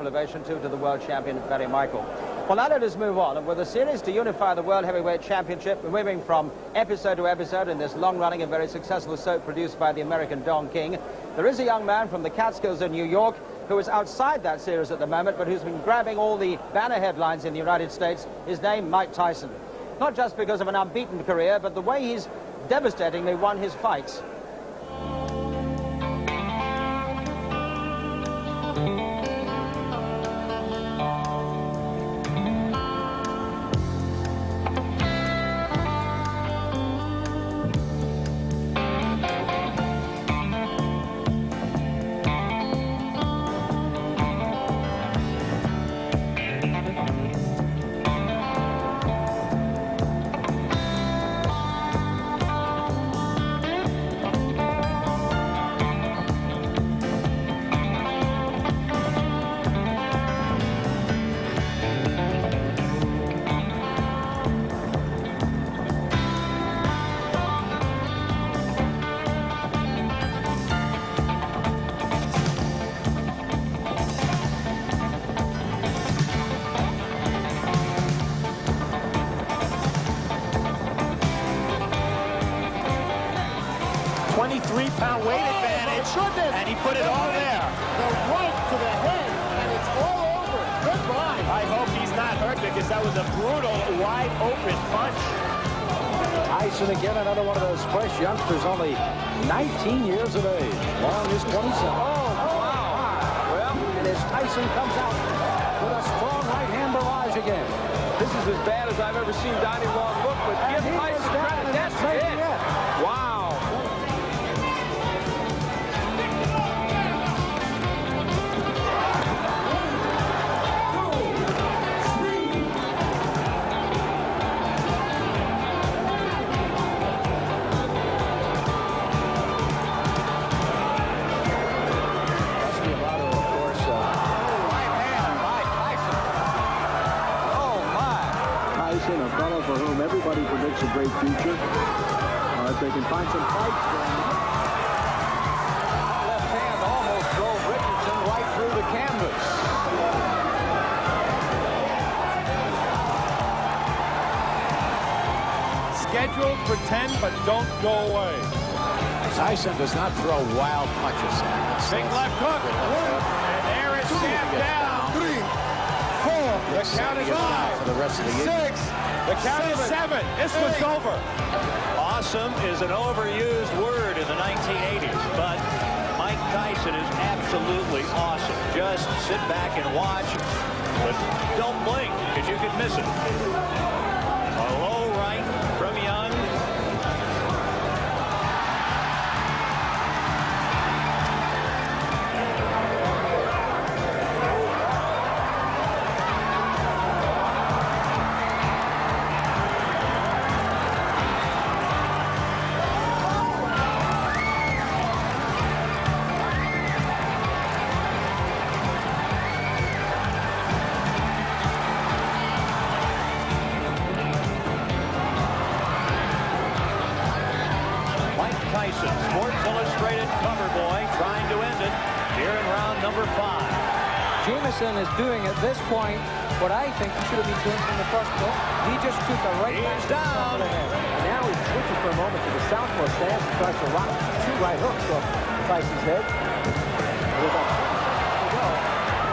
ovation too to the world champion, Barry Michael. Well, now let us move on. And with a series to unify the World Heavyweight Championship, we're moving from episode to episode in this long-running and very successful soap produced by the American Don King. There is a young man from the Catskills in New York who is outside that series at the moment, but who's been grabbing all the banner headlines in the United States. His name, Mike Tyson. Not just because of an unbeaten career, but the way he's devastatingly won his fights. Three-pound weight advantage, and he put it all there. The right to the head, and it's all over. Goodbye. I hope he's not hurt because that was a brutal, wide-open punch. Tyson again, another one of those fresh youngsters, only 19 years of age. Long is 27. Oh, wow. Well, and as Tyson comes out with a strong right-hand barrage again. This is as bad as I've ever seen Donnie Long look, but give Tyson credit. That's it. Wow. A fellow for whom everybody predicts a great future. If they can find some fights going. Left hand almost drove Richardson right through the canvas. Scheduled for 10, but don't go away. Tyson does not throw wild punches. Big left hook. And there it's snapped down. 3, 4. The count is 5. For the rest of the 6. The count is 7. This one's over. Awesome is an overused word in the 1980s, but Mike Tyson is absolutely awesome. Just sit back and watch, but don't blink, because you could miss it. A low right from Young. Tyson, Sports Illustrated cover boy, trying to end it here in round number 5. Jamison is doing at this point what I think he should have been doing from the first point. He just took a right He's down. And now he switches for a moment to the southwest stance and tries to rock 2 right hooks off Tyson's head. There we go.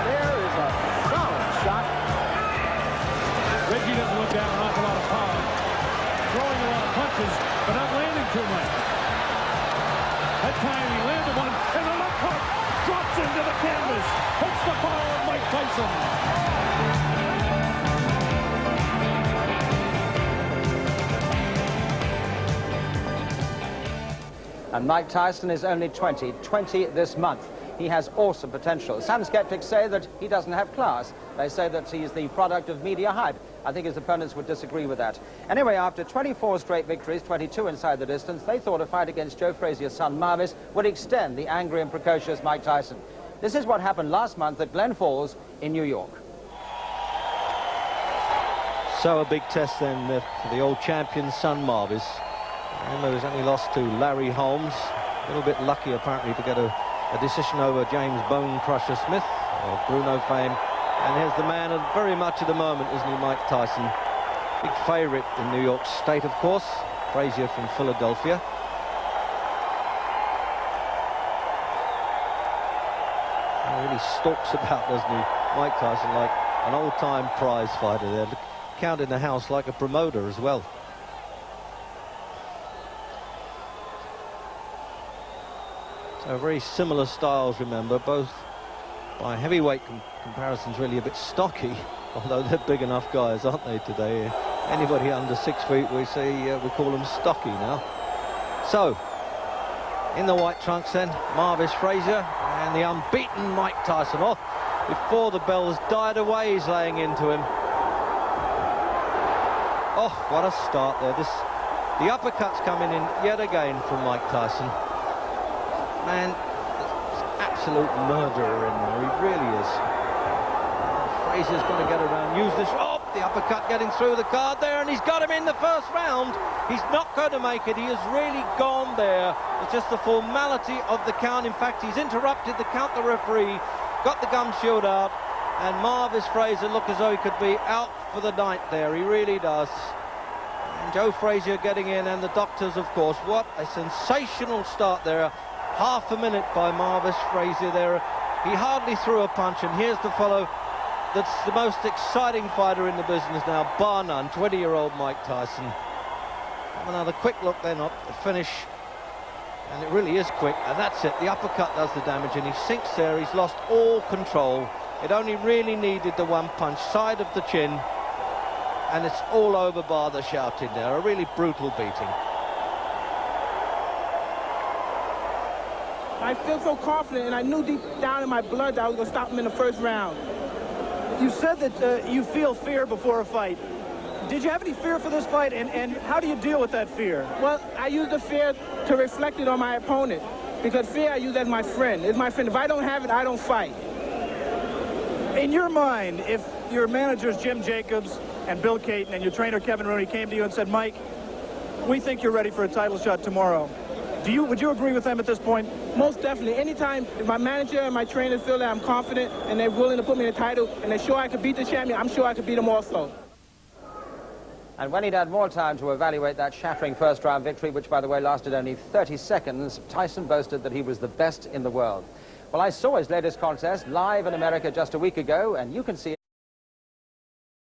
There is a solid shot. Reggie doesn't look down an awful lot of power. Throwing a lot of punches, but not landing too much. That time he landed one, and a left hook drops into the canvas. Hits the power of Mike Tyson. And Mike Tyson is only 20 this month. He has awesome potential. Some skeptics say that he doesn't have class. They say that he's the product of media hype. I think his opponents would disagree with that. Anyway, after 24 straight victories, 22 inside the distance, they thought a fight against Joe Frazier's son Marvis would extend the angry and precocious Mike Tyson. This is what happened last month at Glen Falls in New York. So a big test then for the old champion's son Marvis. Remember, he's only lost to Larry Holmes. A little bit lucky apparently to get a decision over James Bone Crusher Smith. Bruno fame. And here's the man of very much of the moment, isn't he, Mike Tyson? Big favourite in New York State, of course. Frazier from Philadelphia. He really stalks about, doesn't he, Mike Tyson, like an old-time prize fighter there. Counting the house like a promoter as well. So very similar styles, remember, both by heavyweight comparisons really a bit stocky, although they're big enough guys, aren't they, today? Anybody under 6 feet, we call them stocky now. So, in the white trunks then, Marvis Frazier and the unbeaten Mike Tyson. Oh, before the bells died away, he's laying into him. Oh, what a start there. The uppercut's coming in yet again from Mike Tyson. Man, absolute murderer in there, he really is. Frazier's going to get around, use this. Oh, the uppercut getting through the guard there, and he's got him in the first round. He's not going to make it. He has really gone there. It's just the formality of the count. In fact, he's interrupted the count. The referee got the gum shield out, and Marvis Frazier looked as though he could be out for the night there. He really does. And Joe Frazier getting in, and the doctors, of course. What a sensational start there. Half a minute by Marvis Frazier there. He hardly threw a punch, and here's the fellow that's the most exciting fighter in the business now, bar none, 20-year-old Mike Tyson. Have another quick look then at the finish, and it really is quick, and that's it. The uppercut does the damage, and he sinks there. He's lost all control. It only really needed the one punch, side of the chin, and it's all over bar the shouting there. A really brutal beating. I feel so confident, and I knew deep down in my blood that I was going to stop him in the first round. You said that you feel fear before a fight. Did you have any fear for this fight, and how do you deal with that fear? Well, I use the fear to reflect it on my opponent, because fear I use as my friend. It's my friend. If I don't have it, I don't fight. In your mind, if your managers Jim Jacobs and Bill Caton and your trainer Kevin Rooney came to you and said, Mike, we think you're ready for a title shot tomorrow, would you agree with them at this point? Most definitely. Anytime if my manager and my trainer feel that I'm confident and they're willing to put me in the title and they're sure I could beat the champion, I'm sure I could beat them also. And when he'd had more time to evaluate that shattering first-round victory, which, by the way, lasted only 30 seconds, Tyson boasted that he was the best in the world. Well, I saw his latest contest live in America just a week ago, and you can see